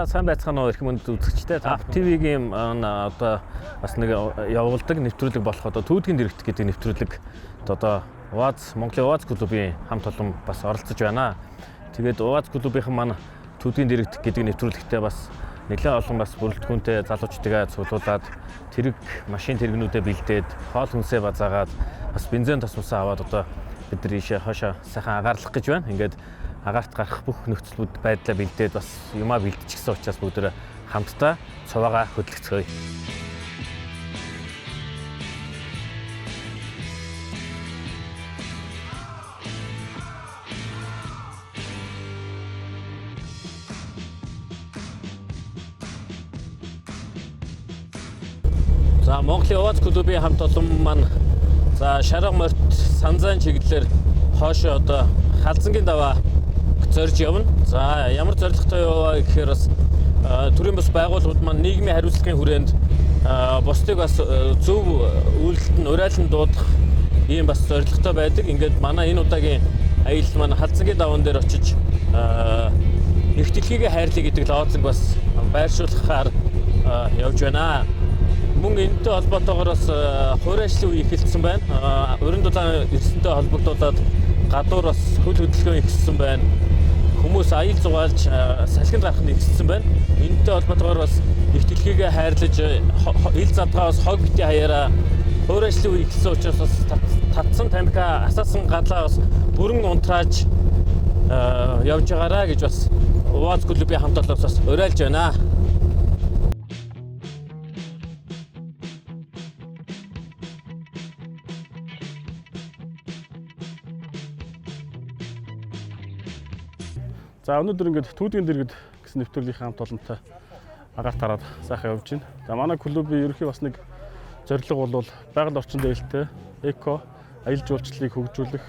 За сайн байцгаана уу эрх мөндөд үзэгчтэй. Ав ТV-гийн одоо бас нэг явуулдаг нэвтрүүлэг болох одоо Түүдгийн дэрэгдэх гэдэг нэвтрүүлэг одоо Монголын УАЗ клубын хамт олон бас оролцож байна. Тэгээд УАЗ клубийнхан маань Түүдгийн дэрэгдэх гэдэг нэвтрүүлэгтээ бас нэлээд олон бас бүрэлдэхүүнтэй залуучдыгаа цуглуулад тэрэг машин тэрэгнүүдэд бэлдээд хоол хүнсээ базаагаад бас бензин тосмосоо аваад одоо бид нар ийшээ хойшоо сайхан агаарлах гэж байна. Ингээд агаарт гарах бүх нөхцөл байдлаа бэлдээд бас юмаа бэлдчихсэн учраас бүгд хамтдаа цуваагаа хөдөлгөцгөөе. За Монголын УАЗ клубын хамт олон маань за Шарга морьт Санзайн чиглэлээр хойшоо одоо Халзангийн даваа зорж явна. За ямар зорилготой яваа гэхээр бас төрийн бас байгууллагууд маань нийгмийн хариуцлагын хүрээнд бусдыг бас зөв үйлдэлд нь урайлан дуудах ийм бас зорилготой байдаг. Ингээд манай энэ удаагийн аялал маань Халзангийн даваан дээр очиж их дэлхийгээ хайрлая гэдэг лозунг бас байршуулахаар явж байна. Мөн энэтэй холбоотойгоор бас хуурай ажлын үе эхэлсэн байна. Уран дулаан эрсэнтэй холбогдуулаад гадуур бас хөл хөдөлгөөн ихссэн байна. Хүмүүс аял зугаалж салхинд гарах нь ихссэн байна. Энэтэй холбоотойгоор бас их дэлхийгээ хайрлаж ил задгаа бас хог бити хаяараа хуурай ажлын үе эхэлсэн учраас бас татсан тамхи асаасан гадлаа бас бүрэн унтрааж явж байгаараа гэж бас УАЗ клубын хамт олонс бас уриалж байна. За өнөөдөр ингээд Түүдгийн дэргэд гэсэн нэвтрүүлгийн хамт олонтой агаарт хараад сайхан явж байна. За манай клубын ерөнхий бас нэг зорилго бол байгаль орчин дээлтэй эко аялал жуулчлалыг хөгжүүлэх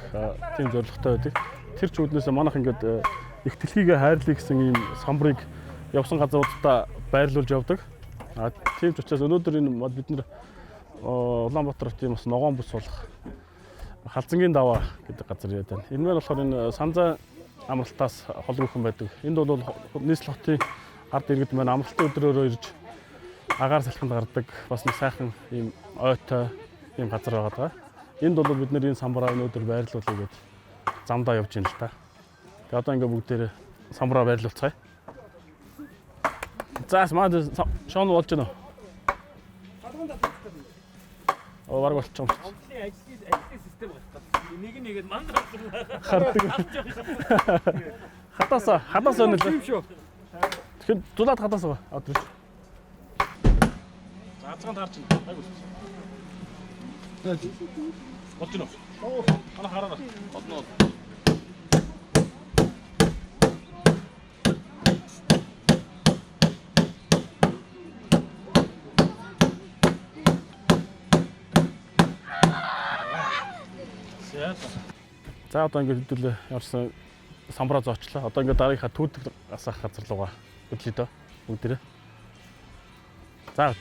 тийм зорилготой байдаг. Тэр ч үүднээс манайх ингээд их дэлхийгээ хайрлая гэсэн ийм самбарыг явсан газруудаа байрлуулж явдаг. Тийм ч учраас өнөөдөр энэ бид нар Улаанбаатар хотын бас ногоон бүс болох Халзангийн даваа гэдэг газар яриад байна. Энэ маань болохоор энэ Санзай амралтаас холгүйхэн байдаг. Энд бол нийслэл хотын ард иргэд маань амралтын өдрөөрөө ирж агаар салхинд гардаг бас нэг сайхан ийм ойтой ийм газар байгаа. Энд бол бид нэр энэ самбараа өнөөдөр байрлуулъя гэж замдаа явж байна л та. Тэгээ одоо ингээ бүгдээрээ самбараа байрлуулцгаая. Заас маад шоон болж байна уу? Бараг болчихсон. Ажлын систем байна. Нэгэд мандр хардаг. Хатаас өнөл. Тэгэхээр дулаад хатаас байгаа. Одоо. За цаанд харж байна. Айгуу. Болж байна уу? Ана хараа. Одноо. За одоо ингээд хэдүүлээ яварсан самбараа зоочлаа. Одоо ингээд дараагийнхаа Түүдэг асаах газар руугаа хөдлөе дөө бүгдээрээ. За.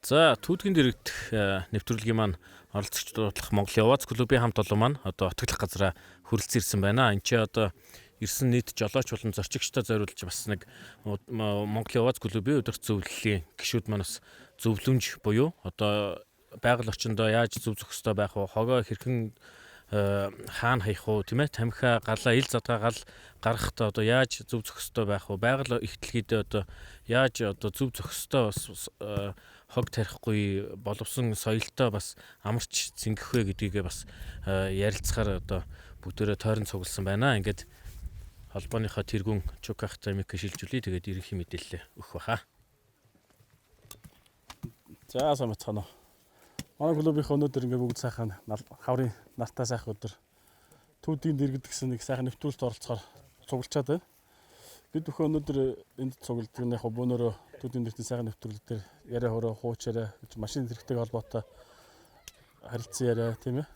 За Түүдгийн дэрэгдэх нэвтрүүлгийн маань оролцогч дуудлах Монголын УАЗ клубын хамт олон маань одоо отоглох газараа хүрэлцэн ирсэн байна. Энд чи одоо ирсэн нийт жолооч болон зорчигчтой зориулж бас нэг Монголын УАЗ клубын удирдах зөвлөлийн гишүүд маань бас зөвлөмж буюу одоо байгаль орчиндөө яаж зөв зохистой байх вэ? Хогоо хэрхэн хаана хаях уу, тийм ээ? Тамхи галаа ил задгаа гал гарахтаа одоо яаж зөв зохистой байх вэ? Байгаль их дэлхийдээ одоо яаж одоо зөв зохистой бас хог тарихгүй боловсон соёлтой бас амарч зингэх вэ гэдгийг бас ярилцахаар одоо бүгдээрээ тойрон цугласан байна. Ингээд холбооныхоо тэргүүн Чукахтай мик шилжүүлээ. Тэгээд ерөнхий мэдээлэл өгөх баха. За сайн бацгаана уу. Манай клубийнх өнөөдөр ингээ бүгд сайхан хаврын нартай сайхан өдөр Түүдгийн дэргэд гэсэн нэг сайхан нэвтрүүлэлт оролцохоор цуглчаад байна. Бид бүхэн өнөөдөр энд цуглдаг нь яг бөөнөрөө Түүдгийн дэргэдийн сайхан нэвтрүүлэг дээр яриа хөрөө хуучаараа машин зэрэгтэй холбоотой харилцан яриа тийм ээ.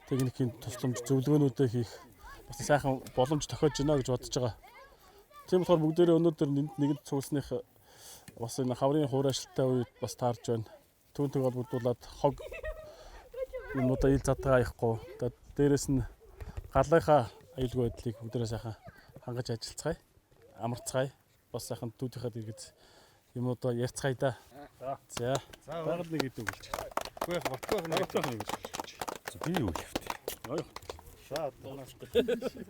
Техникийн тусламж зөвлөгөөнүүдээ хийх бас сайхан боломж тохиож байна гэж бодож байгаа. Тийм болохоор бүгдээрээ өнөөдөр нэгэнд цугласных бас энэ хаврын хуурай ажилттай үед бас таарж байна. түүнтэй холбогдуулаад хог юмудаа ил задгаа аяхгүй. Тэгээд дээрэс нь галынхаа аюулгүй байдлыг бүгдээрээ сайхан хангаж ажиллацгаая. Амарцгаая. Бас сайхан түүнийхээ дэргэд юмудаа ярьцгаая да. За. Байгаль нэг идэв гэлж. Үгүй яг батгах нэг гэж хэлж. Би юу хэлвэ? Шаад.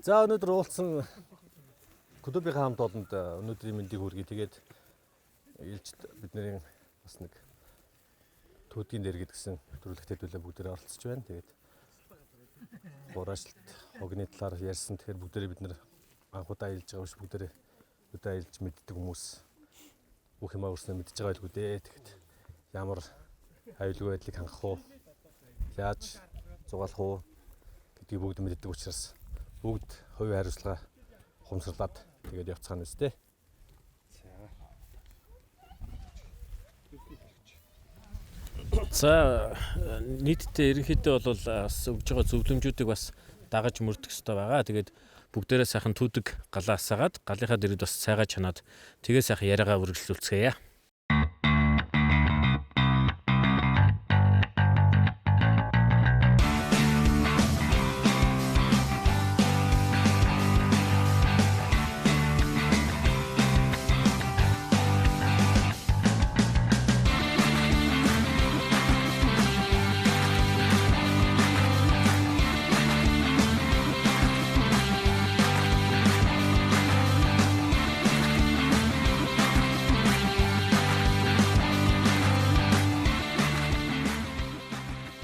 За өнөөдөр уулзсан клубийн хамт олонд өнөөдрийн мэндийг хүргэе. Тэгээд ээлжид бидний бас нэг түүдгийн дэргэд гэсэн нэвтрүүлэгт хэдүүлээ бүгдээрээ оролцож байна. Тэгээд гураашлт хогны талаар ярьсан. Тэгэхээр бүгдээрээ бид нэр анхудаа аялж байгаа биш бүгдээрээ өдөө аялж мэддэг хүмүүс бүх юм өөрснөө мэдж байгаа байлгүй дээ. Тэгэхэд ямар аюулгүй байдлыг хангах уу? Яаж зугаалах уу гэдгийг бүгд мэддэг учраас бүгд хувийн хариуцлага хумсрлаад тэгээд явцгаана үстэй. За нийтдээ ерөнхийдөө бол бас өгж байгаа зөвлөмжүүдийг бас дагаж мөрдөх хэрэгтэй байгаа. Тэгээд бүгдээрээ сайхан түүдэг галаасаагаад галынхаа дэргэд бас сайгаа чанаад тэгээ сайхан яриагаа үргэлжлүүлцгээе.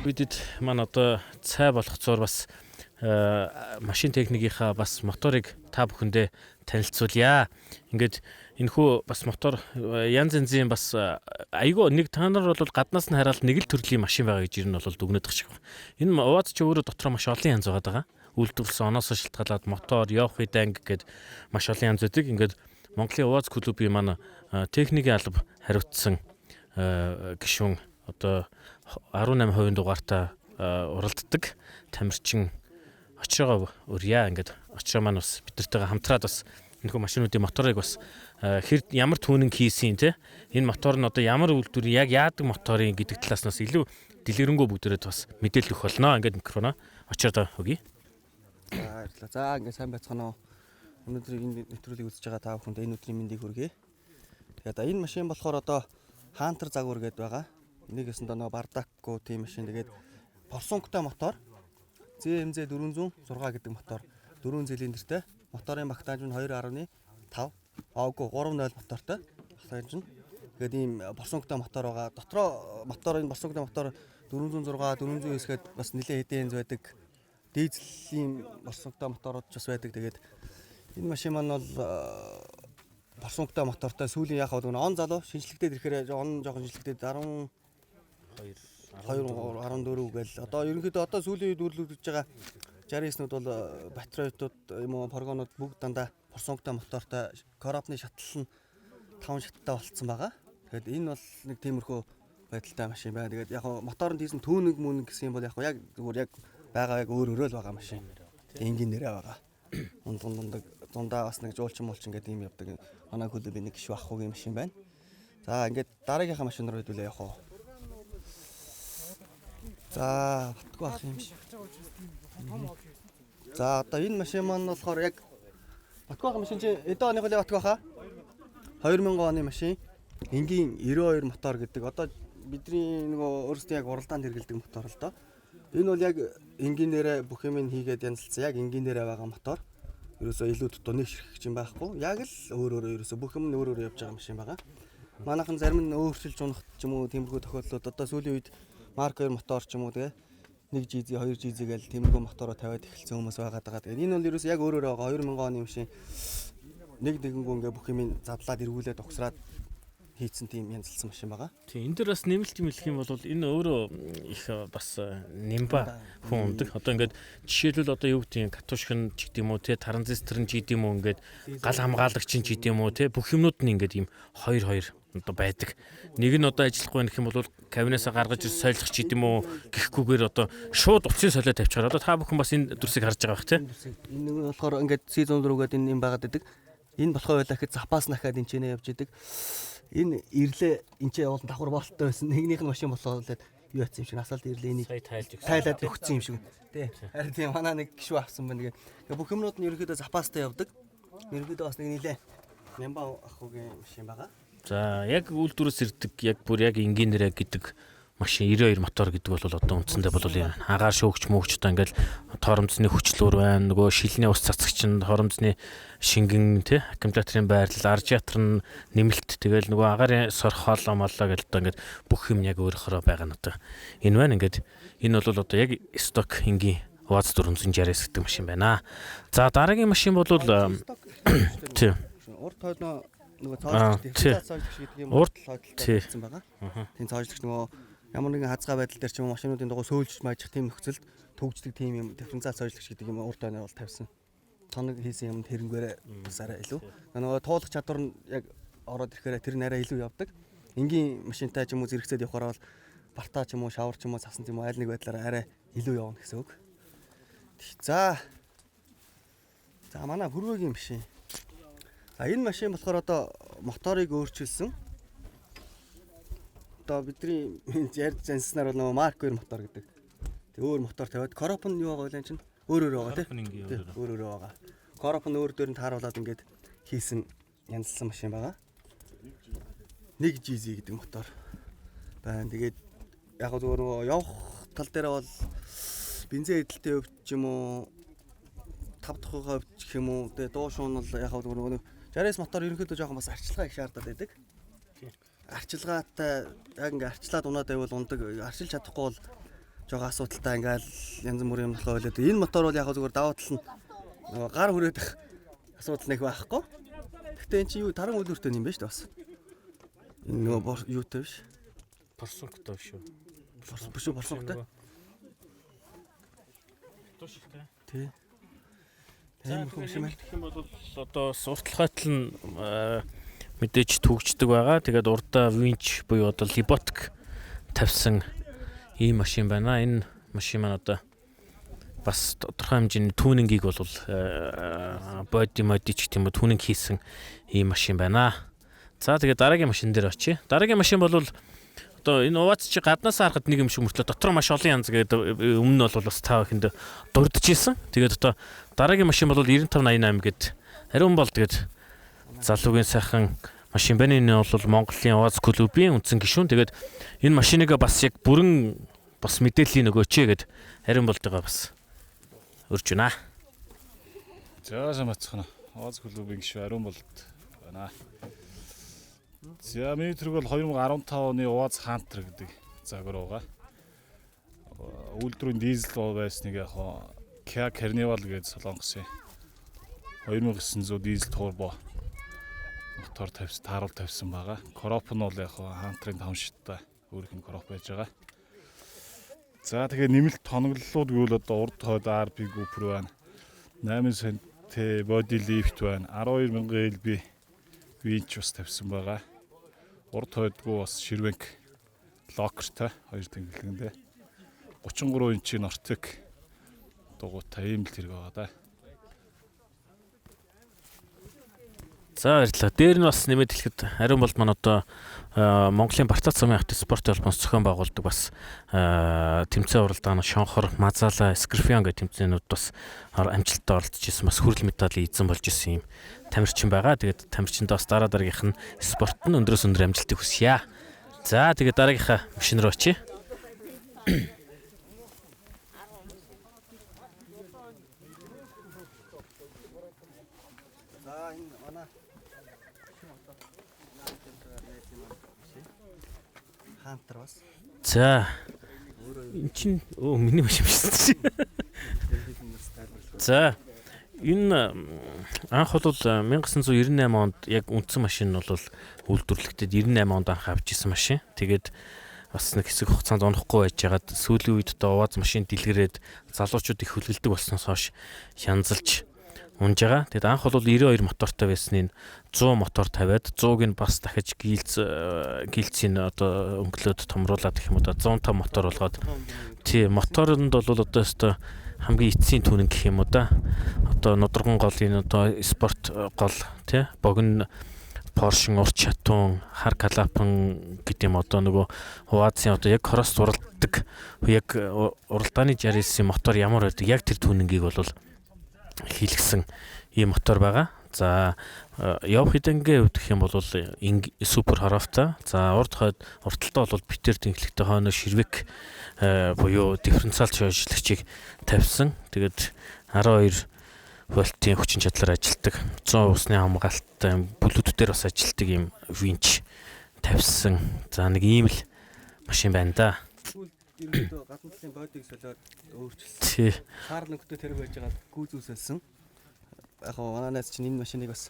Бидэд маань одоо цай болох зур бас машин техникийнхаа бас моторыг та бүхэндээ танилцуулъя. Ингээд энэхүү бас мотор янз янзын бас айгүй нэг та нар бол гаднаас нь хараад нэг л төрлийн машин байгаа гэж ер нь бол дүгнэж байгаа шиг байна. Энэ ууз ч өөрөө дотроо маш олон янз байгаа. Үйлдвэрлэсэн оноос шалтгаалаад мотор, явах данг гэд маш олон янз үүдэг. Ингээд Монголын ууз клубын маань техникийн алба хариуцсан гишүүн одоо 18% дугаартаа уралддаг тамирчин очроо өрья ингээд очроо маань бас бидэртэйгээ хамтраад бас энэхүү машинуудын моторыг бас ямар түүнинг хийсэн те энэ мотор нь одоо ямар үйлдвэр яг яадаг моторын гэдэг талаас нь илүү дэлгэрэнгүй бүгдээрээ бас мэдээлэл өгөх болно. Ингээд микрофоно очроо өгье. За баярлалаа. За ингээд сайн байцгаана уу. Өнөөдөр энэ нэвтрүүлгийг үзэж байгаа та бүхэнд энэ өдрийн мэндийг хүргэе. Тэгээд энэ машин болохоор одоо Хантер загвар гэдэг байгаа. Нэг өсөндөө нөгөө Бардакко тийм машин. Тэгээд Порсунктай мотор ZMZ 406 гэдэг мотор 4 цилиндртэй. Моторын багтаамж нь 2.5 аагүй 3.0 мотортой багтаамж нь. Тэгээд ийм Порсунктай мотор байгаа. Дотроо моторын Порсунктай мотор 406 409 гээд бас нэлээд хэдэн янз байдаг. Дизелийн Порсунктай моторууд ч бас байдаг. Тэгээд энэ машин маань бол Порсунктай мотортой сүүлийн яг хавд он залуу шинжлэхдээ ирэхээр он жоохон шинжлэхдээ 12 14 гээл одоо ерөнхийдөө одоо сүүлийн үед үйлдвэрлэж байгаа 69-нүүд бол батарейтууд юм уу прогонууд бүгд дандаа Порсунктай мотортой коробны шатлал нь 5 шаттай болцсон байгаа. Тэгэхээр энэ бол нэг тиймэрхүү байдалтай машин байна. Тэгээд яг моторын тийсэн түүнэг мөнг гэсэн юм бол яг зүгээр яг байгаа яг өөр өрөөл байгаа машин. Энгийн нэрээ байгаа. Дундаа бас нэг жуулчин гэдэг юм явдаг. Манай клубын нэг гişүү ахуйгийн машин байна. За ингээд дараагийнхаа машин руу хэдүүлээ явах уу. За батгүй ах юм шиг. За одоо энэ машин маань болохоор яг батгүй ах машин чи эдэ оны хөлөө батгүй хаа 2000 оны машин энгийн 92 мотор гэдэг. Одоо бидний нөгөө өөрсдөө яг уралдаанд хэрэгэлдэг мотор л доо. Энэ бол яг энгийнээрээ бүх юм хийгээд янзлцсан. Яг энгийнээрээ байгаа мотор. Ерөөсөө илүү дутуу нэг ширхэг юм байхгүй. Яг л өөр ерөөсөө бүх юм өөр явж байгаа машин байгаа. Манайхан зарим нь өөрчилж унах ч юм уу тиймэрхүү тохиолдлууд одоо сүүлийн үед Марк 2 мотор ч юм уу тэгээ 1 GZ 2 GZ гээл тиймэрхүү мотороо тавиад эхэлсэн хүмүүс байгаа даа. Тэгээд энэ бол ерөөсөө яг өөр байгаа 2000 оны машин нэгэнгүү ингээ бүх юм задлаад эргүүлээд угсраад хийцэн тийм янзлсан машин байгаа. Тийм энэ дээр бас нэмэлт юм хэлэх юм бол энэ өөрөө их бас нэмба хүн ундаг. Одоо ингээд жишээлбэл одоо юу гэдэг юм катушкин ч гэдэг юм уу те транзистор ч гэдэг юм уу ингээд гал хамгаалагч ч гэдэг юм уу те бүх юмнууд нь ингээд ийм 2 одоо байдаг. Нэг нь одоо ажиллахгүй байх юм бол кабинасаа гаргаж ир солих ч гэдэг юм уу гэхгүйгээр одоо шууд утсын солио тавьчихаар одоо та бүхэн бас энэ дүрсийг харж байгаа бах те. Энэ нэг болохоор ингээд C100 руугаад энэ юм байгаад байдаг. Энэ болохоо байлаа гэхэд запас нахаад энэ ч нэ явж идэг. Энэ ирлээ энэ ч явуулан давхар болттой байсан. Нэгнийх нь машин болоод юу яцсан юм шиг асфальт ирлээ энийг Сая тайлж өгсөн. тайлаад өгсөн юм шиг. Тий. Харин тийм манай нэг гişүү авсан байна. Тэгээ бүх юмнууд нь ерөнхийдөө запастай явдаг. Ерөнхийдөө бас нэг нилээ Нямбаа ахгүй машин байгаа. За яг үйлдвэрээс ирдэг яг бүр яг энгийнээр гэдэг машин 92 мотор гэдэг бол одоо үндсэндээ бол энэ агаар шүүгч мөөгч одоо ингээл торомцны хүчлүүр байна. Нөгөө шилний ус цацагч нь торомцны шингэн тий аккумуляторын байрлал, радиатор нь нэмэлт тэгэл нөгөө агарын сорх хоолоо молоо гэдэг одоо ингээд бүх юм яг өөрөөрөө байгаа нь одоо энэ байна. Ингээд энэ бол одоо яг сток энгийн УАЗ 460-аас гэдэг машин байна. За дараагийн машин бол тий Урд хойно нөгөө цоожлогч гэдэг юм урд хойдолтой байсан байгаа. Тийм цоожлогч нөгөө ямар нэгэн хазгаа байдал дээр ч юм уу машинуудын дугуй сөүлж маяжих тийм нөхцөлд төгждөг тийм юм дифференциал цоожлогч гэдэг юм урд хойно бол тавьсан. Тоног хийсэн юм тэрнгээрээ бас арай илүү. Нөгөө туулах чадвар нь яг ороод ирэхээр тэр нь арай илүү явдаг. Энгийн машинтай ч юм уу зэрэгцээд явахаар бол бартаа ч юм уу шавар ч юм уу цасан ч юм уу аль нэг байдлаар арай илүү явна гэсэн үг. За манай хөрвөөгийн машин. Энэ машин болохоор одоо моторыг өөрчилсөн. Одоо бидний ярьж занснаар бол нөгөө Mark 2 мотор гэдэг. Тэг өөр мотор тавиад короп нь юу байгаа вэ чинь? Өөр байгаа тийм. Өөр байгаа. Короп нь өөр дөр нь тааруулаад ингээд хийсэн янзлсан машин байгаа. 1 GZ гэдэг мотор байна. Тэгээд яг зөвөр нөгөө явах тал дээр бол бензин эдэлтэй хувьд ч юм уу 5 дахь хувьд гэх юм уу тэгээд дуу шуун бол яг зөвөр нөгөө 60-с мотор ерөнхийдөө жоохон бас арчилгаа их шаардаад байдаг. Арчилгаатай яг ингээ арчлаад унаад байвал ундаг. Арчилж чадахгүй бол жоохон асуудалтай ингээл янз бүрийн юм болохоо ойлоод. Энэ мотор бол яг зөвөр даваа тал нь нөгөө гар хүрээдэх асуудал нэг байхгүй. Гэхдээ эн чинь юу таран үлүүртэй юм байна шүү дээ бас. Энэ нөгөө юутай биш. Борсонктой биш үү? Биш борсонктой. Тий. Тийм гэх юм бол одоо суртал хайтал нь мэдээж төгждөг байгаа. Тэгээд урдаа винч буюу одоо либотик тавьсан ийм машин байна. Энэ машин маань одоо бас тодорхой хэмжээний түүнингийг бол боди модич гэх юм уу түүнинг хийсэн ийм машин байна. За тэгээд дараагийн машин дээр очие. Дараагийн машин бол одоо энэ УАЗ чи гаднаас харахад нэг юм шиг мөртлөө дотор маш олон янз гэдэг өмнө нь бол бас тав ихэнд дурдчихсэн. Тэгээд одоо дараагийн машин бол 9588 гэд ариун бол тэгээд залуугийн сайхан машин байна. Энэ бол Монголын УАЗ клубын үндсэн гишүүн. Тэгээд энэ машиныг бас яг бүрэн бас мэдээллийн нөгөөч гэд ариун болтойгоо бас өрж байна. За самацхан УАЗ клубын гишүүн ариун болт байна. За миний төрөг бол 2015 оны УАЗ Хантер гэдэг загвар байгаа. Үйлдвэрийн дизель байсныг яг Kia Carnival гэж солонгосын 2900 дизель турбо мотор тааруул тавьсан байгаа. Кроп нь бол яг Хантерын 5 шаттай өөрийнх нь кроп байж байгаа. За тэгээ нэмэлт тоноглолууд гэвэл одоо урд хойд RP Group байна. 8 см body lift байна. 12000 LB винч бас тавьсан байгаа. Урд хойдгүй бас ширвэнк локертай 2 тэнглэгэндээ 33 инчийн Nortec дугуйтай ийм л хэрэг байгаа да. За баярлалаа. Дээр нь бас нэмээд хэлэхэд ариун болт маань одоо Монголын Бартаа цамын автоспорт холбоос зохион байгуулдаг бас тэмцээн уралдааны Шонхор, Мазала, Скорпион гэх тэмцээнүүд бас амжилттай оролцож исэн бас хүрэл медалийн эзэн болж исэн юм тамирчин байгаа. Тэгээд тамирчиндаа бас дараагийнх нь спорт нь өндрөөс өндөр амжилтыг хүсье. За тэгээд дараагийнхаа машин руу очие. За энэ манай Хантер бас. За энэ чинь миний машин биш. За энэ анх бол 1998 онд яг үндсэн машин нь бол үйлдвэрлэгдээд 98 онд анх авч исэн машин. Тэгээд бас нэг хэсэг хугацаанд онохгүй байжгаад сүүлийн үед одоо УАЗ машин дэлгэрээд залуучууд их хөлгөлдөг болсноос хойш янзалж унж байгаа. Тэгэд анх бол 92 мотортой байсан энэ 100 мотор тавиад 100-ыг нь бас дахиж гилцийн одоо өнгөлөөд томруулаад гэх юм уу 105 мотор болгоод тий моторонд бол одоо өстой хамгийн эцсийн түүнэн гэх юм уу да. Одоо нудраган голын одоо спорт гол тий богино Porsche урт чатун, хар калапан гэдэг юм одоо нөгөө хуваацын одоо яг хороос уралддаг яг уралдааны 69-ийн мотор ямар байдаг яг тэр түүнингийг бол хийлгсэн ийм мотор байгаа. За явах хэдэнгээ өвдөх юм бол супер хоровтой. За урталтаа бол битэр тэнхлэгтэй хойно ширвэг буюу дифференциал шойжлагчийг тавьсан. Тэгээд 12 вольтын хүчин чадлаар ажилладаг 100 усны хамгаалалттай Bluetooth-ээр бас ажилладаг юм винч тавьсан. За нэг ийм л машин байна да. Ерөнхийдөө гадна талын бодиг солиод өөрчилсөн. Тий. Хаар нөхдөд тэрэг байж байгаа гүүз үсэлсэн. Яг гоо манай найз чинь энэ машиныг бас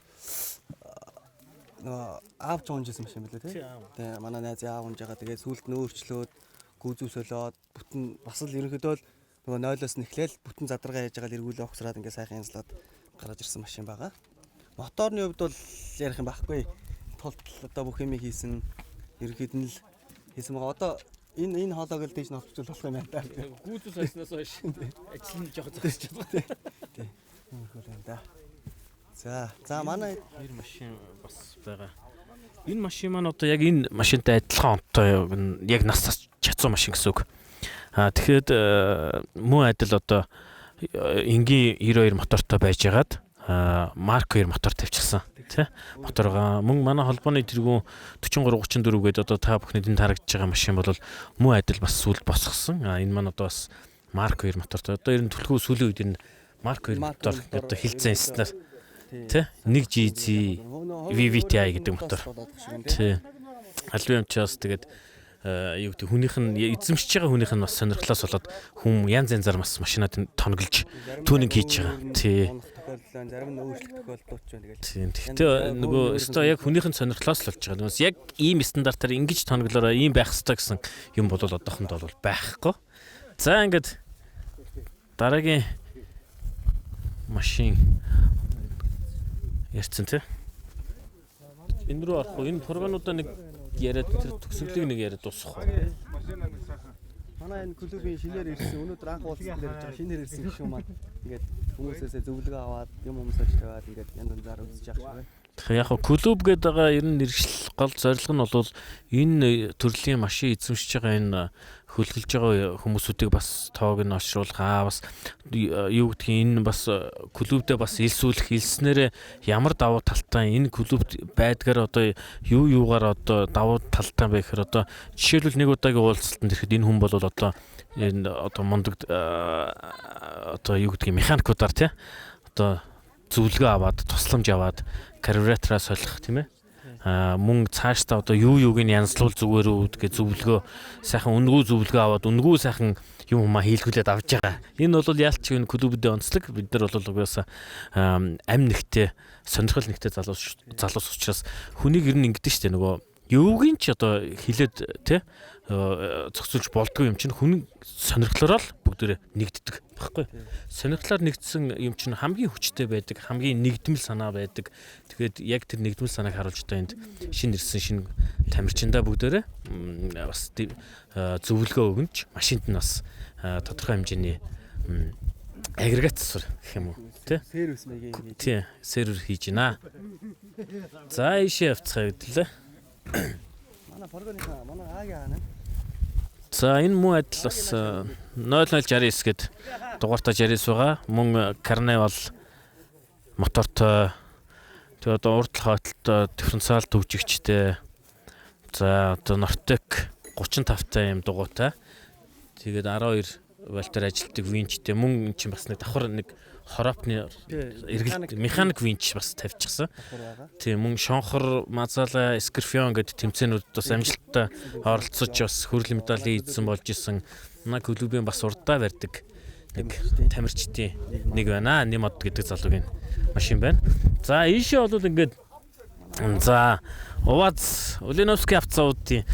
нөгөө аав жоонжсэн машин билээ тий. Тэгээ манай найз аав унж байгаа. Тэгээ сүулт нь өөрчлөөд гүүз үсэлээд бүтэн бас л ерөнхийдөө л нөгөө 0-оос нь эхлээл бүтэн задаргаа яаж байгаа эргүүлээ огсраад ингээ сайхан янзлаад гараад ирсэн машин байгаа. Моторны хувьд бол ярих юм байхгүй. Тулт одоо бүх юм хийсэн ерөнхийд нь л хийсэн байгаа. Одоо энэ хоолойг л дэж нотчул болох юм байна. Гүүзүүс хайснаас хойш ажил нь жоохон зогсож байгаа. Тий. Үнэхээр юм да. За манай хоёр машин бас байгаа. Энэ машин маань одоо яг энэ машинтай адилхан онтой яг нас чадсан машин гэсэн үг. Тэгэхэд мөн адил одоо энгийн 92 мотортой байжгаад Марк 2 мотор тавьчихсан тий моторга мөн манай холбооны тэргүүн 43 34 гээд одоо та бүхнийд тарагдж байгаа машин бол мөн адил бас сүлд босгосон. Энэ маань одоо бас Марк 2 мотортой. Одоо ер нь төлхөө сүүлийн үед энэ Марк 2 мотор одоо хилцэн инстинаар тий 1 GZ VVTi гэдэг мотор тий албан юмчаас тэгээд юу гэдэг хүнийх нь эзэмшиж байгаа хүнийх нь бас сонирхлоос болоод хүн янз янзаар бас машинаад тонголж түүнийг хийж байгаа. Тий. Зарим нь өөрчлөлт тохиолдолч байна гэж. Тийм. Гэхдээ нөгөө өстой яг хүнийх нь сонирхлоос л болж байгаа. Нүс яг ийм стандартаар ингэж тонголоороо ийм байх хэрэгтэй гэсэн юм бол одоохондоо бол байхгүй. За ингээд дараагийн машин ярьсан тий. Энэ рүү орох уу? Энэ фургонуудаа нэг яриад тэр төгсгөлийг нэг яриад дуусгах уу? Манай энэ клубын шинээр ирсэн өнөөдөр анх уулзсан дээр байгаа шинээр ирсэн гэх юм маань ингээд хүмүүсээсээ зөвлөгөө аваад юм өмсөж тавиад ингээд янз янзаар үзэж явах байна. Яг клуб гэдэг байгаа ер нь нэршил гол зорилго нь бол энэ төрлийн машин эзэмшиж байгаа энэ хөлгөлж байгаа хүмүүсүүдийг бас тоог нь олшруулах бас юу гэдгийг энэ бас клубдээ бас илсүүлэх илснээрээ ямар давуу талтай энэ клубд байдгаар одоо юугаар одоо давуу талтай бэ гэхээр одоо жишээлбэл нэг удаагийн уулзалтанд ирэхэд энэ хүн бол одоо энэ одоо мундаг одоо юу гэдгийг механикуудаар тий одоо зөвлөгөө аваад тусламж аваад карбюратораа солих тийм ээ мөн цаашдаа одоо юуг нь янзлуул зүгээр үүдгээ зөвлөгөө сайхан үнгүү зөвлөгөө аваад үнгүү сайхан юм хумаа хийлгүүлээд авч байгаа. Энэ бол яалч энэ клубүүдийн онцлог. Бид нар бол угаасаа амь нэгтэй сонирхол нэгтэй залуус учраас хүнийг ер нь ингэдэж штэ нөгөө юуг нь ч одоо хилээд тий зохицуулж болдгоо юм чинь хүн сонирхлоор л бүгдээрээ нэгддэг багхгүй. Сонирхлоор нэгдсэн юм чинь хамгийн хүчтэй байдаг, хамгийн нэгдмэл санаа байдаг. Тэгээд яг тэр нэгдмэл санааг харуулж одоо энд шинэ ирсэн шинэ тамирчиндаа бүгдээрээ бас зөвлөгөө өгнч машинд нь бас тодорхой хэмжээний агрегат засвар гэх юм уу тий? Сервис маягийн хийж. Тий, сервер хийж байна. За ийшээ явцгаа гэдлээ. Манай форгоныхаа манай аагийн аа. За энэ мөн адил бас 0069 гээд дугаартаа 69 байгаа. Мөн Carnival мотортой тэгээ одоо урд хойтлолтой дифференциал төвжигчтэй. За одоо Nortec 35-тай юм дугуйтай. Тэгээд 12 вольтоор ажилладаг винчтэй мөн чинь бас нэг давхар нэг хоропны эргэлт механик винч бас тавьчихсан. Тийм мөн шонхор, мазала, скорпион гэдэг тэмцээнүүд бас амжилттай оролцож бас хүрэл медалийн эзэн болж исэн. Манай клубын бас урдаа барьдаг нэг тамирчдын нэг байна. Немод гэдэг залуугийн машин байна. За ийшээ бол ингээд за УАЗ Ульяновский автозаводын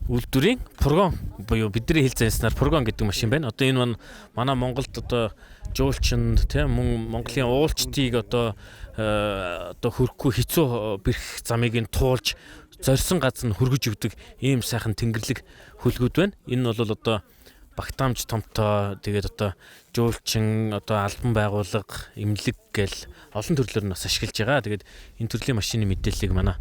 үйлдвэрийн фургон буюу бидний хэлцэнснээр фургон гэдэг машин байна. Одоо энэ манай Монголд одоо жуулчинд тийм мөн Монголын уулчдыг одоо хөрөхгүй хэцүү бэрх замыг нь туулж зорьсон газар нь хөргөж өгдөг ийм сайхан тэнгэрлэг хөлгүүд байна. Энэ бол одоо багтаамж томтой тэгээд одоо жуулчин одоо албан байгууллага эмнэлэг гэл олон төрлөөр нь бас ашиглаж байгаа. Тэгээд энэ төрлийн машины мэдээллийг манай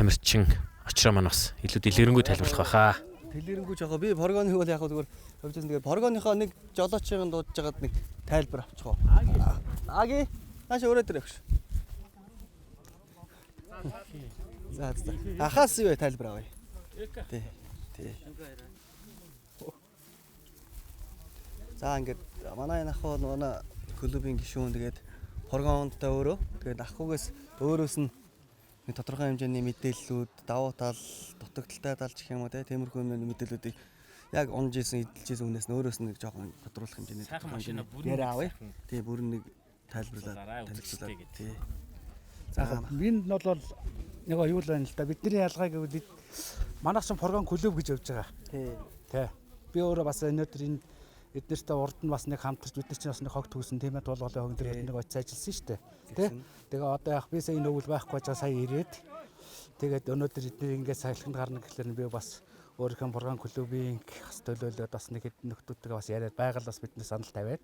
тамирчин очроо маань бас илүү дэлгэрэнгүй тайлбарлах байхаа. Дэлгэрэнгүй жоо би Поргоны бол яг зүгээр хөвжсэн. Тэгээд Поргоныхоо нэг жолоочийн дуудаж байгаад нэг тайлбар авчих уу. Аги нааш өрөөд ирэх. За. Ахаас юу тайлбар авъя. Тий. За ингээд манай энэ ах бол манай клубын гишүүн тэгээд Поргоонтой өөрөө тэгээд ахгүйгээс өөрөөс нь нэг тодорхой хэмжээний мэдээллүүд, давуу тал, дутагдaltaй тал гэх юм уу тиймэрхүү мэдээллүүдийг яг унжижсэн, эдэлжсэн үнээс нь өөрөөс нь жоохон тодруулах хэмжээний яриа авъя. Тий бүрэн нэг тайлбарлаад танилцуулаад тий. За энэ нь бол нэг юу л байна л да. Бидний ялгаа гэвэл манайх ч Поргон клуб гэж явж байгаа. Тий. Би өөрөө бас өнөөдөр энэ эднэртэй урд нь бас нэг хамтарч бид нар чинь бас нэг хог төгсөн тийм ээ тулгуурлын хог дээр нэг очиж ажилласан шүү дээ. Тий. Тэгээ одоо яг би сая энэ өвөл байхгүй байгаа сая ирээд тэгээд өнөөдөр эдгээр ингээд сахилханд гарна гэхлээр би бас өөрийнхөө Поргон клубын бас төлөөлөөд бас нэг хэдэн нөхдүүдтэйгээ бас яриад байгаль бас бидний санал тавиад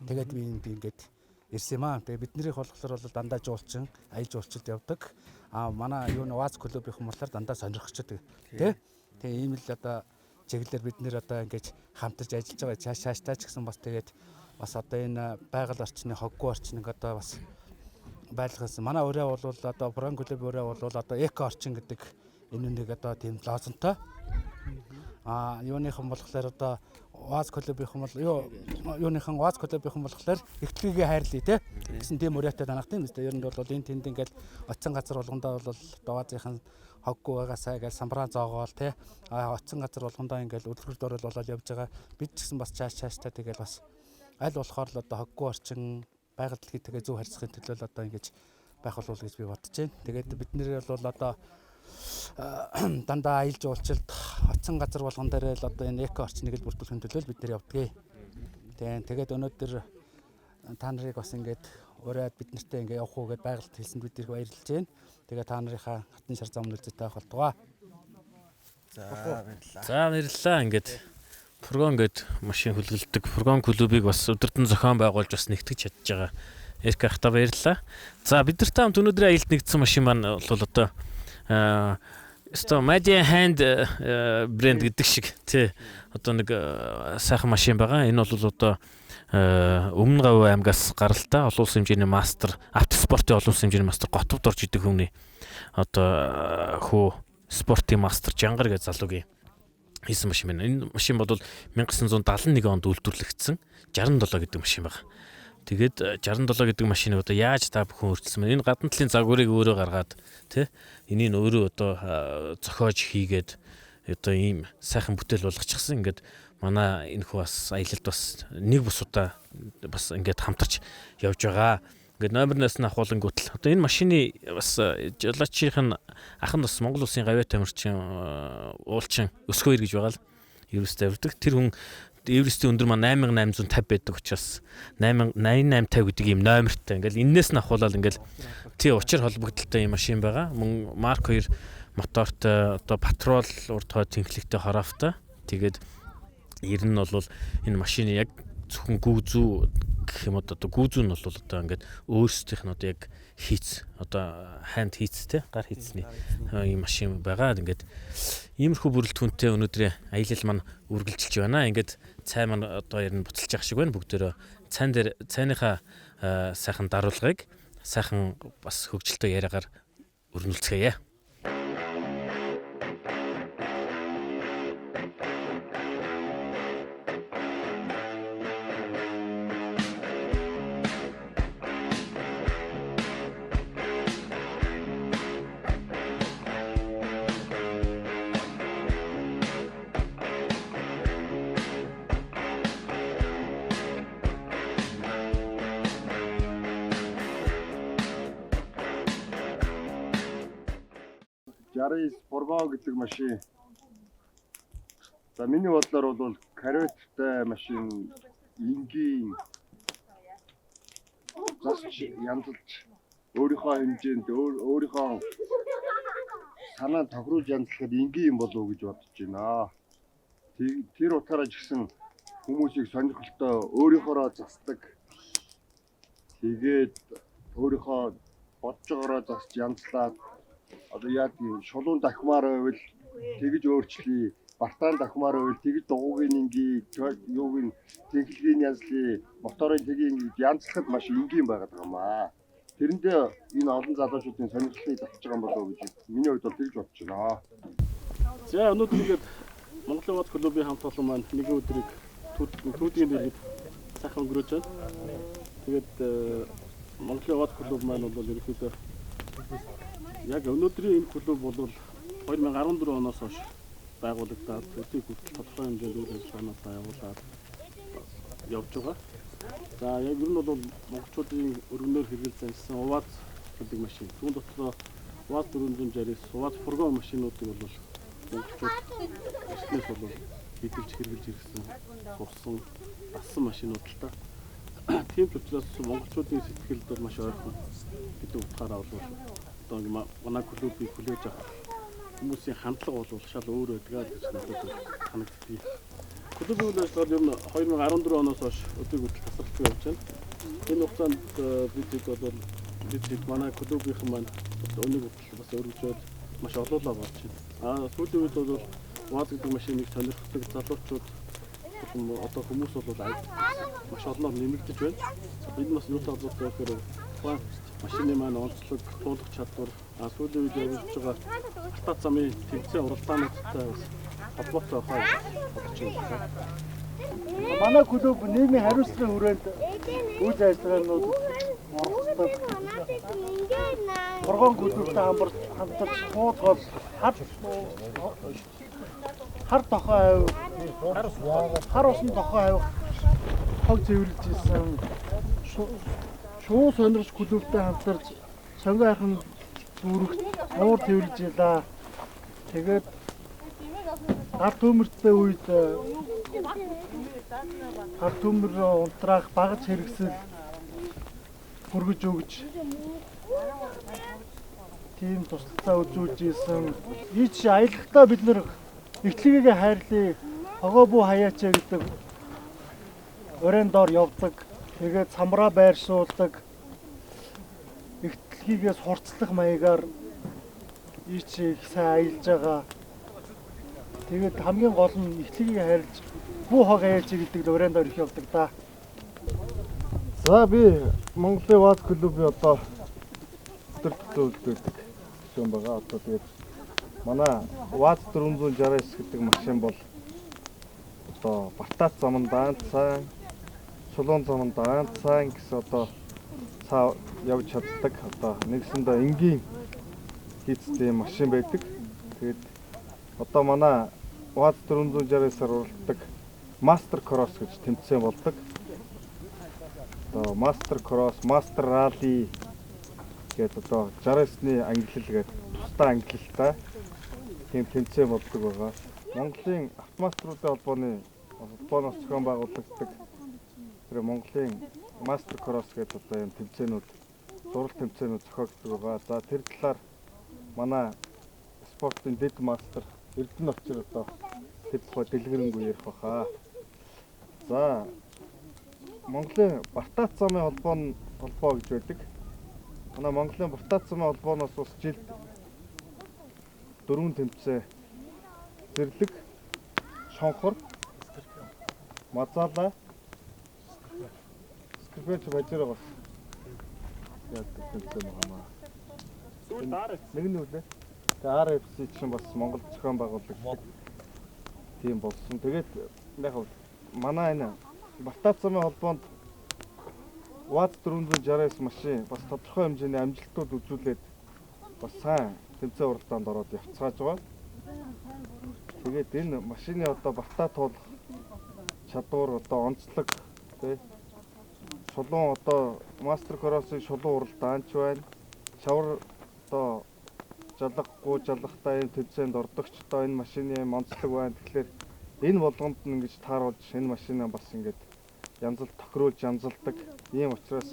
тэгээд би энд ингээд ирсэн юм аа. Тэгээ биднийх болохоор бол дандаа жуулчин, аял жуулчид явдаг. Манай юу н Ваз клубийнхэн болохоор дандаа сонирхчод тий. Тэгээ ийм л одоо чиглэлээр бид нэр одоо ингэж хамтарч ажиллаж байгаа цааштай ч гэсэн бас тэгээд бас одоо энэ байгаль орчны хоггүй орчныг одоо бас байлгасан. Манай өрөө бол одоо Поргон клуб өрөө бол одоо эко орчин гэдэг энэ нэг одоо тийм лозунтой. Юуныхан болохоор одоо Ваз клубийнхан бол юуныхан Ваз клубийнхан болохоор эхлэгээ хайрлаа тий гэсэн тийм өрөөтэй данах тийм үстэй. Ер нь бол энэ тэнд ингээл оцсон газар болгондоо бол Вазынхан хоггүй байгаасаа гэж самбраа зоогоол тий оцсон газар болгондоо ингээл өдөрт орол болоод явж байгаа. Бид ч гэсэн бас цааштай тэгэл бас аль болохоор л одоо хоггүй орчин байгаль дэлхийдээ зөв харьцахын төлөө л одоо ингэж байх болов уу гэж би бодож байна. Тэгээд бид нэр бол одоо дандаа аялал жуулчлалд оцсон газар болгон дээр л одоо энэ эко орчныг л бүрдүүлэхин төлөө бид нэр явдгийг. Тэгээд өнөөдөр та нарыг бас ингээд ураад бид нартай ингээд явах уу гэдээ байгальд хэлсэнд бид их баярлж байна. Тэгээд та нарынхаа хатны шар зам үлдээтэй байх болтугай. За баярлалаа. Ингээд Поргон гээд машин хөлгөлдөг Поргон клубыг бас өдөртөн зохион байгуулж бас нэгтгэж чадж байгаа. Эрх ахта баярлалаа. За бид нартай хамт өнөөдрийн аялалд нэгдсэн машин маань бол одоо Magic Hand брэнд гэдэг шиг тий одоо нэг сайхан машин байгаа. Энэ бол одоо Өмнө Говь аймгаас гаралтай олон улсын хэмжээний мастер автоспортын олон улсын хэмжээний мастер Готовд орж идэх хүний одоо хөө спортын мастер Жангар гэж залуугийн хийсэн машин байна. Энэ машин бол 1971 онд үйлдвэрлэгдсэн 67 гэдэг машин байна. Тэгээд 67 гэдэг машиныг одоо яаж та бүхэн өөрчилсөн бэ? Энэ гадна талын загварыг өөрөө гаргаад тий энийг өөрөө одоо зохиож хийгээд одоо ийм сайхан бүтээл болгочихсон. Ингээд манай энэ хүү бас аялалд бас нэг бус удаа бас ингээд хамтарч явж байгаа. Ингээд номернаас нь ахуулангуутал. Одоо энэ машины бас жолоочийн ах нь бас Монгол улсын гавьяа тамирчин уулчин өсгөө ир гэж байгаа л Эверест тавьдаг. Тэр хүн Эверестийн өндөр маань 8850 байдаг учраас 8850 гэдэг ийм номертай. Ингээл энээс нь ахуулаад ингээл тий учир холбогдолтой ийм машин байгаа. Мөн Марк 2 мотортой одоо патрол урд хойд тэнхлэгтэй хорофтой. Тэгээд ер нь бол энэ машины яг зөвхөн гүүзүү гэх юм одоо гүүзүү нь бол одоо ингээд өөрсдийнх нь одоо яг хийц одоо ханд хийцтэй гар хийцний ийм машин байгаа. Ингээд иймэрхүү бүрэлдэхүүнтэй өнөөдрийн аялал маань үргэлжилж байна. Ингээд цай маань одоо ер нь буцалж явах шиг байна. Бүгдөө цайн дээр цайныхаа сайхан даруулгыг сайхан бас хөгжилтэй яриагаар өрнүүлцгээе. Поргоо гэдэг машин. За миний бодлоор бол кареттай машин энгийн засч янзалж өөрийнхөө хэмжээнд өөрийнхөө санаа тохируулж янзлахад энгийн юм болов уу гэж бодож байна. Тэр утгаараа ч гэсэн хүмүүсийг сонирхолтой өөрийнхоороо засдаг. Тэгээд өөрийнхөө бодож байгаараа засч янзлаад одоо яа тийм шулуун дахимаар байвал тэгж өөрчлөе. Бартаан дахимаар байвал тэгж дугуйн ингийн юуг нь тэнхлэгийн янзлын моторын тгийн янзлахад маш энгийн байгаад байгаа маа. Тэрэндээ энэ олон залуучуудын сонирхлыг татж байгаа юм болов уу гэж миний хувьд бол тэгж бодож байна. За өнөөдөр ингээд Монголын Ват клубын хамт олон маань нэгэн өдрийг түүдгийн дэргэд сайхан өнгөрөөж байна. Тэгээд Монголын Ват клуб маань бол ерөнхийдөө яг өнөөдрийн энэ клуб бол 2014 оноос хойш байгуулагдаад төдий хүртэл тодорхой хэмжээнд үйл ажиллагаанаа явуулаад явж байгаа. За яг ер нь бол монголчуудын өргөнөөр хэрэглэж ажилласан УВАЗ гэдэг машин. Түүн дотроо УВАЗ 469, УВАЗ фургон машинуудыг бол монголчууд эртнээс бол эдэлж хэрэглэж ирсэн, сурсан, ассан машинууд л та. Тийм ч учраас монголчуудын сэтгэлд бол маш ойрхон гэдэг утгаараа бол одоо манай клубыг хүлээж авах хүмүүсийн хандлага бол шал өөр байдаг гэж надад санагддаг. Клубын үйл ажиллагаа ер нь 2014 оноос хойш өдөрт хүртэл тасралтгүй явж байна. Энэ хугацаанд бид манай клубийнхан маань өнөг хүртэл бас өргөжөөд маш олоолаа болж байна. Сүүлийн үед бол УАЗ гэдэг машиныг сонирхдаг залуучууд одоо хүмүүс бол маш олноор нэмэгдэж байна. Энэ бас юу талбартай гэхээр машины маань онцлог, туулах чадвар, сүүлийн үед явуулж байгаа артаа замын тэмцээн уралдаануудтай бас холбоотой хаа бодож байна. Манай клуб нийгмийн хариуцлагын хүрээнд үйл ажиллагаанууд оролцдог. Фургон клубтай хамтарч хуудгал хар тохой хар усан тохой авих хог цэвэрлэж ирсэн. Шуу сонирч клубтай хамтарч сонгойхон дүүрэгт уур цэвэрлэж илаа. Тэгээд гар төмөртэй үед гар төмөр унтраах багаж хэрэгсэл хүргэж өгч тийм туслалцаа үзүүлж ийсэн. Ийч аялахдаа бид нэр эхлэгээ хайрлаа, хогоо бүү хаяач гэдэг өрөөнд доор явдаг. Тэгээд самраа байршуулдаг. Эхлэхийгээс хурцлах маягаар ийч их сайн аялж байгаа. Тэгээд хамгийн гол нь эхлэгийг хайрлж бүү хог аяач гэдэг л өрөөнд доор их явдаг да. За би Монголын ВАЗ клубын одоо төлөвлөдөг юм байгаа. Одоо тэгээд манай ВАЗ 469 гэдэг машин бол одоо Бартаац заманд даанцсан, Чулуун заманд даанцсан гэсэн одоо цаа явж чаддаг. Одоо нэгсэндээ энгийн хийцтэй машин байдаг. Тэгээд одоо манай ВАЗ 469-аар уралдаг Master Cross гэж тэмцээн болдог. Одоо Master Cross, Master Rally гэдэг одоо 69-ны ангилал гэдэг тусдаа ангилалтай тийм тэмцээн болдог байгаа. Монголын автоматруудын холбооноос зохион байгуулагддаг тэр Монголын Master Cross гэдэг одоо юм тэмцээнүүд, зураг тэмцээнүүд зохиогддог байгаа. За тэр талаар манай спортын дэд мастер Эрдэнэ очир одоо тэр тухай дэлгэрэнгүй ярих баха. За Монголын Бартаац замын холбоо гэж байдаг. Манай Монголын Бартаац замын холбооноос бас жилд 4 тэмцээн Зэрлэг, Шонхор, Мазаала, Скрипэч бажраа бас яг тэмцээн байгаа. Нэг нь үлээ. Тэгээ RFC чинь бас Монгол зохион байгуулагддаг тийм болсон. Тэгээд яг манай энэ Бартаац замын холбоонд ВАЗ 469 машин бас тодорхой хэмжээний амжилтууд үзүүлээд бас сайн тэмцээн уралдаанд ороод явцгааж байгаа. Тэгээд энэ машины одоо Бартаа туулах чадвар одоо онцлог тий шулуун одоо Master Cross-ийн шулуун уралдаанч байна. Шавар одоо жалгахгүй жалгахтай энэ тэмцээнд ордогч одоо энэ машины онцлог байна. Тэгэхээр энэ болгонд нь ингэж тааруулж энэ машинаа бас ингэж янзалт тохируулж янзалдаг. Ийм учраас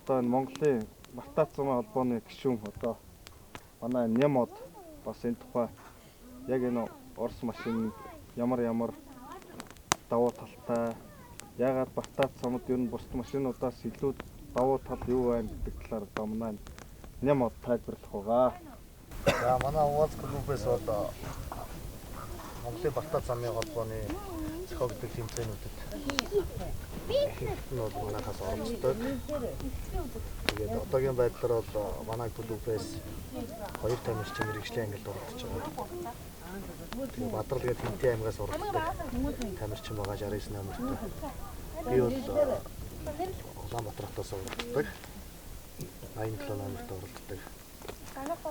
одоо энэ Монголын Бартаац замын холбооны гишүүн одоо манай Нямод бас энэ тухай яг энэ Орос машин ямар давуу талтай ягаад Бартаац замд ер нь бусад машинуудаас илүү давуу тал юу байна гэдэг талаар одоо манай Нямод тайлбарлах байгаа. За манай УАЗ клубээс одоо Монголын Балтаа замын холбооны зохиогддог тэмцээнүүдэд нь бол манайхаас оролцдог. Тэгээд одоогийн байдлаар бол манай клубээс 2 тамирчин мэргэжлийн ангилд оролцож байгаа. Тэгээд Бадрал гэдэг Хинтээ аймгаас оролцдог тамирчин байгаа 69 номертой. Би бол Улаанбаатараас оролцдог. 87 номертой оролцдог.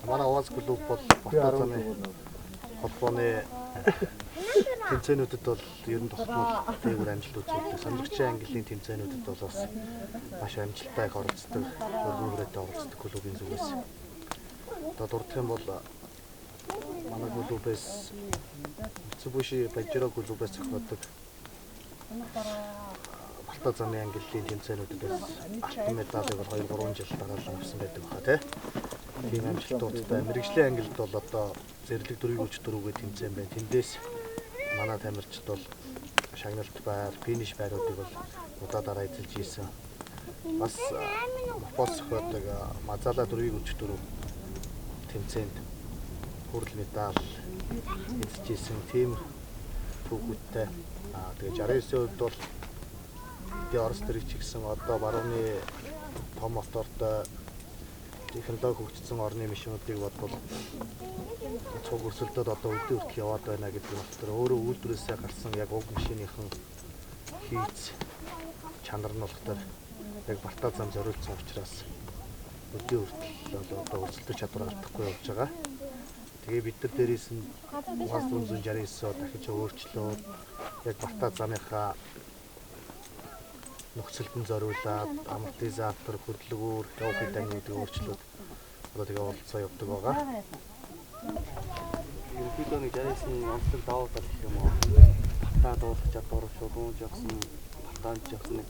Манай УАЗ клуб бол Балтаа замын холбооны тэмцээнүүдэд бол ер нь тогтмол дээгүүр амжилт үзүүлдэг. Сонирхчийн ангиллын тэмцээнүүдэд бол бас маш амжилттай их оролцдог, өргөн хүрээтэй оролцдог клубын зүгээс. Одоо дурдах юм бол манай клубээс Mitsubishi Pajero клубээс зохиодог Балтаа замын ангиллын тэмцээнүүдэд алтан медалыг 2-3 жил дараалан авсан байдаг баха тий. Тийм амжилтуудтай мэргэжлийн ангилд бол одоо зэрлэг дөрвийг үлч дөрвөгээ тэмцээн байна. Тэндээс манай тамирчид бол шагналт байр, финиш байруудыг бол удаа эзэлж ийсэн. Бас Монгол зохиодог Мазала дөрвийг үлч дөрөв тэмцээнд хүрэл медаль эзэлж ийсэн тийм түүхүүдтэй. Тэгээ 69-ийн үед бол би Орос төрөг чигсэн одоо барууны том мотортой технологи хөгжсөн орны машинуудыг бодвол цуг өрсөлдөд одоо өдөө хүртэл яваад байна гэдэг нь болохоор өөрөө үйлдвэрээсээ гарсан яг уг машиныхан хийц чанар нь болохоор яг Балтаа зам зориулсан учраас өдөө хүртэл одоо өрсөлдөх чадвар алдахгүй явж байгаа. Тэгээ бид нар дээрээс нь УАЗ 469-оо дахиж өөрчлөөд яг Балтаа замынхаа нөхцөлтөнд зориулаад амортизатор, хөдөлгүүр, явах дэнгүүдийг өөрчлөөд одоо тэгээ оролцоо явдаг байгаа. Ерөнхийдөө нэг 69-ийн онцлог давуу тал гэх юм уу? Балтаа дуулах чадвар, шугуун жагсан, Балтаанд жагсан нэг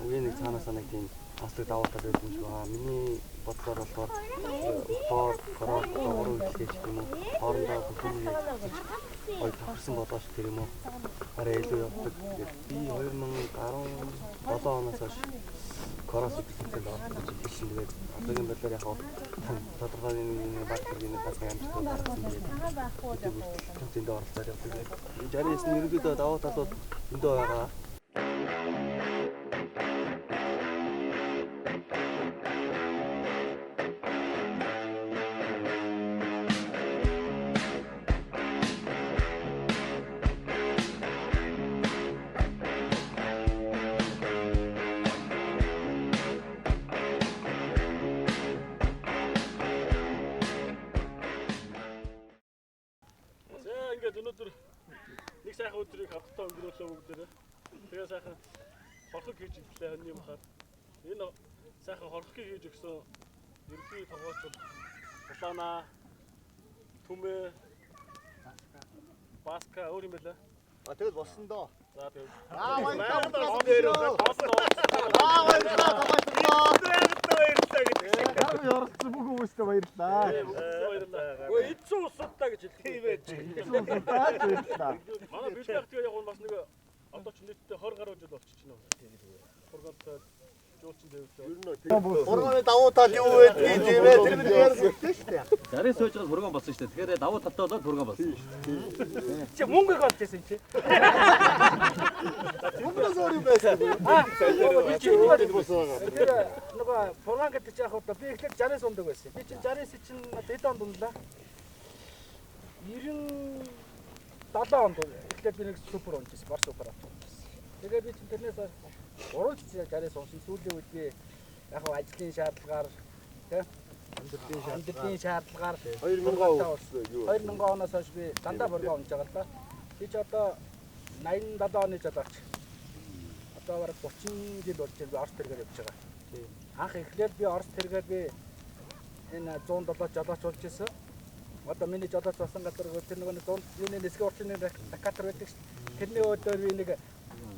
үгийн нэг цаанаасаа нэг тийм онцлог давуу тал байдаг юм шиг байна. Миний бодлоор болохоор мотор, корол, доогруу үйлчлэж гэх юм уу? Хоорондоо бүхнийг ой тавсан болооч гэх юм уу? Арай илүү явдаг. Би 2017 оноос хойш корос үйлчлэлд оролцож ирсэн. Тэгээд одоогийн байдлаар яг тодорхой нэг багтгийн бас амжилттай гарсан тэгээд тэмцээнд оролцоод явдаг. 69-ийн ерөнхийдөө давуу талууд өндөө байгаа. Өнөөдөр нэг сайхан өдрийг хамтдаа өнгөрүүлээ бүгдээрээ. Тэгээ сайхан хорхог хийж ирлээ хоньны махаар. Энэ сайхан хорхог хийж өгсөн ерөнхий тоглогч бол Улаана, Түмээ, Баска өөр юм байлаа. Тэгэл болсон доо. За тэгэл. Баярлалаа. Ярилцсан бүх хүмүүстээ баярлалаа. Ой, эцүү усудаа гэж хэлээ. Тийм ээ. Баярлалаа. Манай бэлтгэх тэгээ яг бас нэг одоо ч нийтдээ 20 гаруй жил болчихж байна. Хургалтай жуулчин дэвлээ. Хургааны давуу тал юу байдгийг тийм ээ. Тэр бид ярьсан шүү дээ. Зарим сууж байгаа хургаан болсон шүү дээ. Тэгэхээр давуу талтай болоод хургаан болсон. Чи мөнгө олж байсан чи. Мөнгө зөөр юм байсан. Тэр нөгөө фургаан гэдэг чинь яг одоо би эхлээд 60-аас ундаг байсан. Би чинь 60-аас чинь дэд онд ундлаа. 97 онд эхлээд би нэг супер унжсэн, бар супер авчихсан. Тэгээ би чинь тэрнээс 3 жил 60-аас унсан. Сүүлийн үед би яг хав ажлын шаардлагаар тий амьдралын шаардлагаар 2000 оноос хойш би дандаа фургаан унж байгаа л да. Би ч одоо 87 оны жолооч. Одоо бараг 30 жил болж би Орос тэргээр явж байгаа. Анх эхлээд би Орос тэргээр би энэ 107 жолооч болж исэн. Одоо миний жолооч болсон газар тэр нэг юуны нисгэ урчны дакатар байдаг ш. Тэрний өдөр би нэг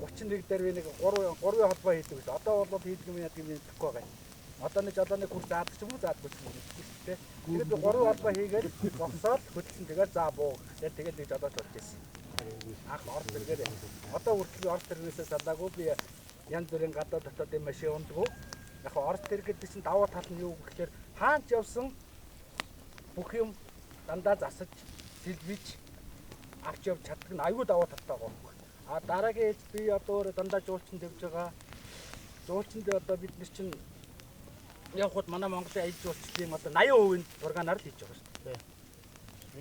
31 дээр би нэг 3 холбоо хийдэг ш. Одоо бол хийдэг юм яадаг юм тэгэхгүй байгаа. Одоо нэг жолооны курс заадаг ч юм уу заадаггүй ч юм уу тий. Тэгээд би 3 холбоо хийгээд босоод хөдөлсөн тэгээд за буу. Тэгээд нэг жолооч болж исэн. Анх Орос тэргээр одоо үргэлж Орос тэргээс салаагүй би янз бүрийн гадаад дотоодын машин ундаггүй. Яг Орос тэргээд чинь даваа тал нь юу гэхээр хаач явсан бүх юм дандаа засаж сэлбэж авч явж чаддаг нь аюу даваа талтай байгаа. А дараагийн ээлж би одоо өөрөө дандаа жуулчин дэвж байгаа. Жуулчинд одоо бид нар чинь явхад манай Монголын аялал жуулчлалын одоо 80% ургаанаар л хийж байгаа шүү дээ.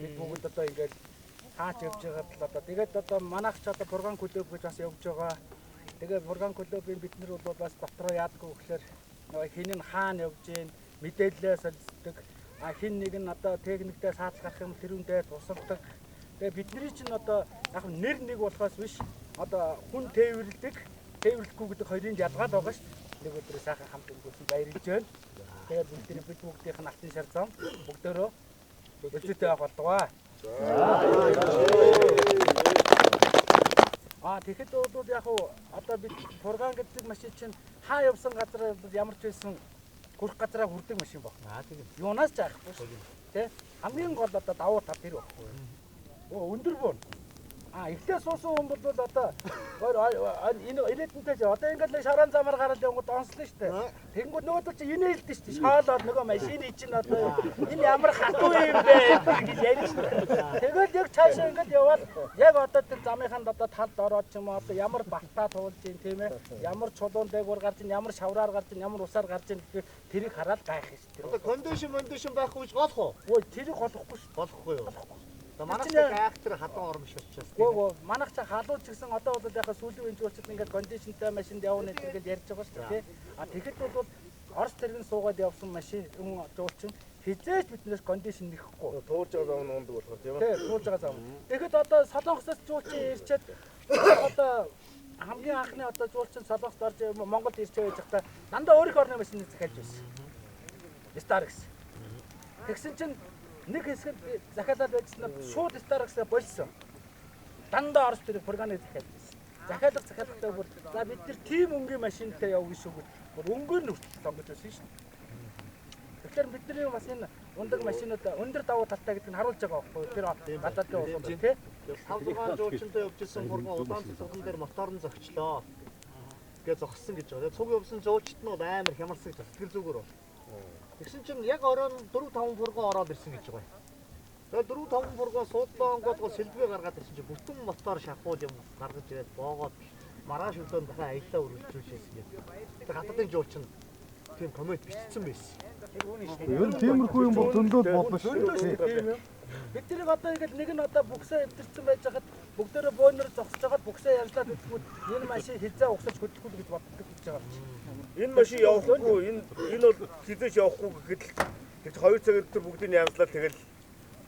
Бид бүгд одоо ингээд хаач явж байгаа л одоо тэгээд одоо манайх ч одоо бурган клуб гэж бас явж байгаа. Тэгээд бурган клубын бид нар бол бас дотроо яадгүй гэхээр хин нь хаана явж гин мэдээлэлээ солилцдог. А хин нэг нь одоо техниктэй саатал гарах юм тэрүүндээ тусалдаг. Тэгээ бидний чинь одоо яг нэр нэг болохоос биш одоо хүн тээвэрлэхгүй гэдэг хоёрын ялгаа л байгаа шүү дээ. Нэг өдрөө сайхан хамт өнгөрсөн баярлж байна. Тэгээд бид бүгдийнх нь алтын шар зам бүгдөө өчтөй явах болдгоо. Тэгэхэд бол яг одоо бид фурган гэдэг машин чинь хаа явсан газар ямар ч байсан хүрх газараа хүрдэг машин байна. Юунаас ч айхгүй шүү дээ. Хамгийн гол одоо давуу тал тэр байхгүй. Өндөр буу. Эхлээ суусан хүн бол одоо энэ ирээдүйнтэй одоо ингээд шаран замаар гараад явгод онслоо шүү дээ. Тэгэнгүүт нөгөөдөл чи инээ хэлдэж шүү дээ. Шаалаад нөгөө машины чинь одоо энэ ямар хатуу юм бэ гэж ярьж шүү дээ. Тэгэл яг цаашаа ингээд яваад яг одоо тэр замынханд одоо талд ороод ч юм уу одоо ямар балтаа туулж ийн тийм ээ. Ямар чулуун дээгүүр гарч ийн, ямар шавраар гарч ийн, ямар усаар гарч ийн гэхээр тэрийг хараад гайх шүү дээ. Одоо кондишн байхгүй ч голох уу? Тэрийг голохгүй шүү. Голохгүй юу? Манайх актер хатан ормш болчихсон. Гөө манайх ч халууч гэсэн одоо бол яг сүүлийн үеийн жуулчид ингээд кондишнтэй машинд явна гэдэг ярьж байгаа шүү дээ. Тэгэхэд бол Орос тэрэгэн суугаад явсан машин жуулчин хизээч биднээс кондишн нэхэхгүй. Туурж байгаа зам ундаг болохоор тийм үү? Тийм, туурж байгаа зам. Тэгэхэд одоо Солонгосоос жуулчин ирчээд одоо хамгийн анхны одоо жуулчин Солонгост орж Монголд ирж байж байхдаа дандаа өөрийнх орны машиныг захиалж байсан. Starx. Тэгсэн чинь нэг хэсэг захиалаад байжснаа шууд Starx-аа болсон. Дандаа Орос тэрэг фурганы захиалж байсан. Захиалгатай бол за бид нар тийм өнгийн машинтай явна шүү гэж бүр өнгөөр нь хүртэл сонгож байсан шүү дээ. Тэгэхээр бидний бас энэ ундаг машинууд өндөр давуу талтай гэдгийг харуулж байгаа байхгүй юу? Тэр гадаадын улсууд тий. 5-6 жуулчинтай явж исэн фурган удаан цогцолн дээр мотор нь зогчлоо. Гээ зогссон гэж байгаа. Цуг явсан жуулчид нь бол амар хямарсан гэж сэтгэл зүгээр. Тэгсэн чинь яг оройн 4-5 фурган ороод ирсэн гэж байгаа. Тэгээд 4-5 фурган суудлаа онгоодгоо сэлбээ гаргаад ирсэн чинь бүтэн мотор шахуул юм гаргаж ирээд боогоод маргааш өдөө дахиад аяллаа үргэлжлүүлчихсэн гэдэг. Тэгээд хатадын жуулчин тийм коммент бичсэн байсан. Ер нь тиймэрхүү юм бол зөндөө болно шүү. Бид тэрийг одоо ингээд нэг нь одоо бүксээ өвдөрсөн байж хахад бүгдээрээ бөөнөр зогсож хагаад бүксээ ярьлаад үзвэл энэ машин хязаа угсаж хөдлөхгүй гэж боддог гэж байгаа юм. Энэ машин явахгүй, энэ бол хизээч явахгүй гэхэд л тэр 2 цаг өдөр бүгдийг ямслаад тэгэл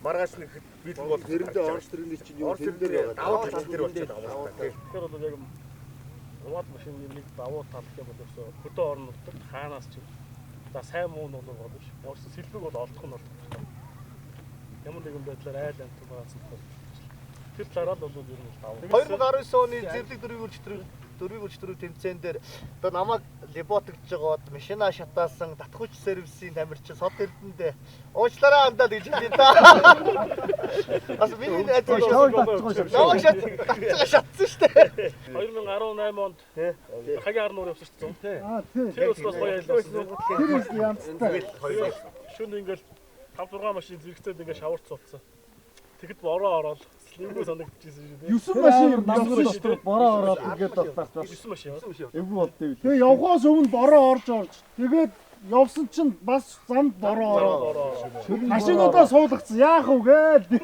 маргааш нэг бид бол тэрэндээ Орос тэрэгний чинь юу тэр давуу тал тэр болчиход байгаа юм байна. Тэгэхээр бол яг Умаад машины нэг давуу тал гэх юм бол өсөө хөдөө орон нутагт хаанаас ч за сайн муу нь бол биш. Ямар ч сэлбэг бол олдох нь бол ямар нэгэн байдлаар айл амт багаас нь тэр дараа л бол ер нь давуу. 2019 оны зэрлэг дөрвийг өчтөрөв тэмцээн дээр одоо намайг либотгж жагаад машина шатаасан татхууч сервисийн тамирчин сод эрдэндээ уучлаарай андаад гэж хэлээ да. Бас миний намайг шатсан шүү дээ. 2018 онд хагийн ар нуур явсан шүү дээ. Тэр бас гоё айлсан. Тэр ямцтай. Шүн ингээл 5-6 машин зэрэгцээд ингээд шаварч суудсан. Тэгэхэд бороо ороод слимгүй санагдчихсэн шүү дээ. 9 машин явсан шүү дээ. Бороо ороод ингээд татсан. 9 машин явсан. Эвгүй болтой. Тэгээ явхоос өмнө бороо орж тэгээд явсан чинь бас замд бороо ороод машинуудаа суулгацсан. Яах вэ гээл.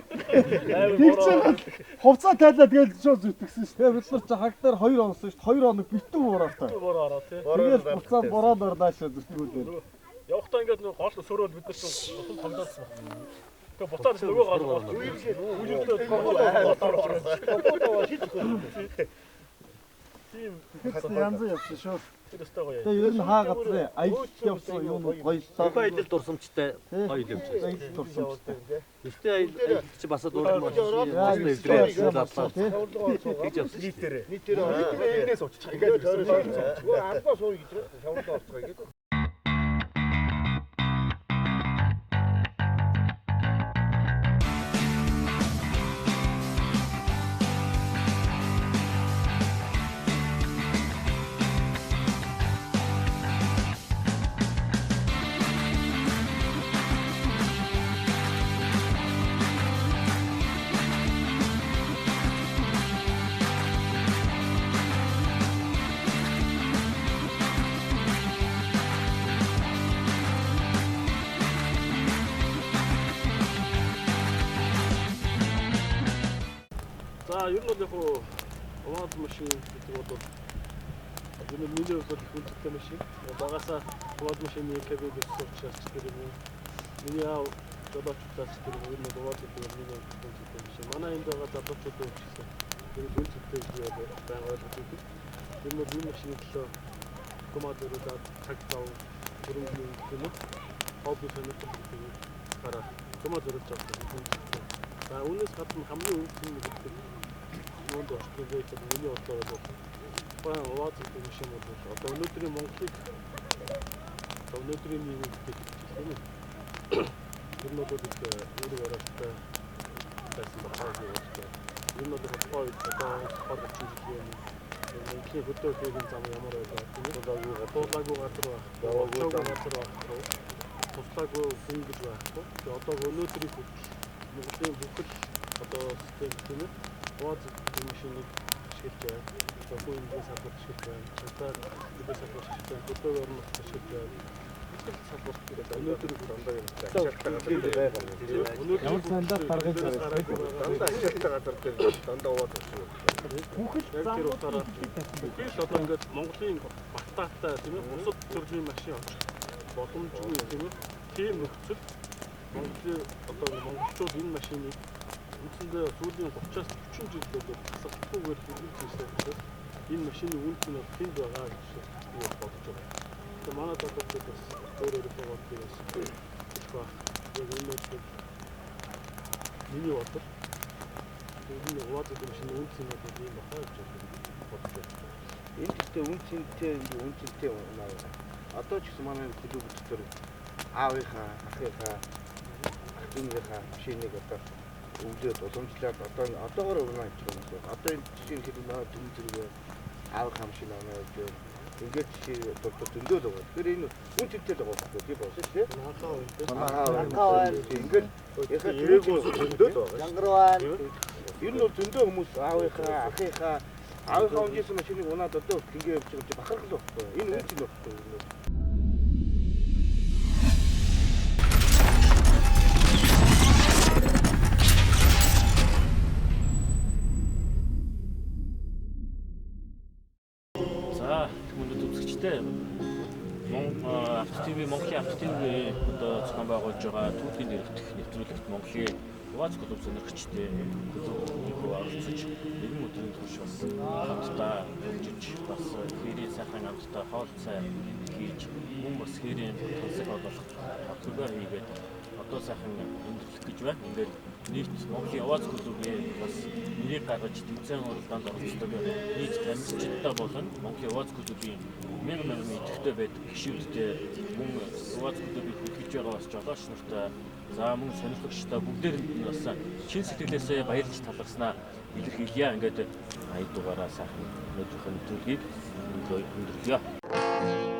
Тэгсэн хувцас тайлаад тэгээд шууд зүтгэсэн шүү. Тэгээ бид нар ч хаг дээр 2 онсон шүү. 2 хоног битүү бороотой. Бороо ороо тий. Тэгээд буцаад бороод ордаашаа зүтгэүүлээ. Явахдаа ингээд нэг гол сөрөөл бид нар чинь тоглосон байна. Тэгээ буцаад нөгөө гол үйлдэлтэй тийм янз явсан шүү. Тэр өстой гоё. Тэгээ ер нь хаа газрын аялал явсан юунууд гоёлоо. Аялал дурсамжтай гоё явж байна. Аялал дурсамжтай. Гэхдээ аялал чи бас дурсан болсон. Бас эвдрээ задлаа. Тэгж явсан. Нийтээрээ энээс ууччих. Ингээд албаа сууя гэж шавуулаа орцгоё гэдэг. ер нь бол яг УАЗ машин гэдэг бол энэ миний хувьд хүндэтгэл машин. Багасаа УАЗ машины кабель өссөн учраас ч тэр юм. Миний аав жолоочдоос тэр ер нь УАЗ гэдэг миний хүндэтгэл машин. Манай энд байгаа залуучуудын гэсэн тэр хүндэтгэл байгаа ойлгож байна. Энэ бол энэ машины төлөө командороо цаг зав хөрөнгө юм уу? Хобби сонирхол гэдэг гараа командороо жаахан хүндэтгэл. За үүнээс гадна хамгийн үнэтэй нь гэдэг нуунд орчны дэйт миний бодлоор бол баа УАЗ гэдэг машин бол одоо өнөөдрийн Монголыг өнөөдрийн нийгэм гэдэг юм. Тэр нь бол өөрөө оролцоо байсан багтааж байна. Энэ бол хойд одоо хойд чинь Монголын хөдөлгөөний зам ямар байлаа тийм дуулаагүй газар байх. Туслаагүй хүн гэж байхгүй. Тэгээ одоо өнөөдрийн Монголын бүхэл одоо систем тийм ээ УАЗ машиныг ашиглаж байна. Зөвхөн энэ салбарт ашиглаж байна. Чатаар энэ салбарт ашиглаж байна. Хөдөлгөөн орнот ашиглаж байна. Бүхэл салбарт өнөөдөр дандаа юм байна. Ямар сандаа гаргаж байгаа дандаа ашиглаж газар дээр дандаа УАЗ ашиглаж. Бүхэл тэр утгаараа бүхэл одоо ингээд Монголын багтаатай тийм ээ бусад төрлийн машин очих боломжгүй тийм ээ тийм нөхцөл Монголын одоо монголчууд энэ машиныг үндсэндээ сүүлийн 30-аас 40 жилдээ тасалдахгүйгээр хэрэгжүүлсэн учраас энэ машины үнц нь тэнд байгаа гэж би бодож байна. Тэгээ манай залуучууд бас өөрөөр бодлоос их баг яг өнөөдөр миний бодлол энэ УАЗ машины үнц нь ийм бахаа гэж бодож байна. Энэ гэхдээ үнцэнтэй наа. Одоо ч гэсэн манай клуб дээр аавынхаа, ахыхаа, ахтныхаа машиныг одоо өвлөөд уламжлаад одоогоор өрнө гэж байна. Одоо энэ жишээ хэрэг наа дүн зэрэг аавынхаа машин аваад явж ингээд жишээ зөндөө л байгаа. Тэгэхээр энэ үнцэнтэй л байгаа байхгүй тийм болсон шүү дээ. Манхаа ингээд ирээгүй зөндөө л байгаа. Жангарваа. Ер нь зөндөө хүмүүс аавынхаа, ахыхаа аавынхаа унжсэн машиныг унаад одоо ингэ явж байгаа бахархал байхгүй. Энэ үнц нь байхгүй. Монголын автотив одоо зохион байгуулж байгаа түүхийн дээрх нэвтрүүлэгт Монголын УАЗ клуб сонирхчдээ клубийнхөө оролцож нэгэн өдрийн турш бас хамтдаа хөгжиж бас хэрийн сайхан хамтдаа хоолцоо хийж мөн бас хэрийн тансаг болох хөтөлбөр хийгээд одоо сайхан өндөрлөх гэж байна. Ингээд нийт Монголын УАЗ клубын бас нэрийг гаргаж тэмцээн уралдаанд оролцдог нийт тамирчидтай болон Монголын УАЗ клубын мянган идэвхтэй байдаг гишүүдтэй мөн УАЗ клубыг хөгжиж байгаа бас жолооч нартай за мөн сонирхогчтой бүгдээр нь бас шин сэтгэлээсээ баярлж талархснаа илэрхийлье. Ингээд 80 дугаараа сайхан өнөөдрийнх нь төлөвийг өндөрлөё.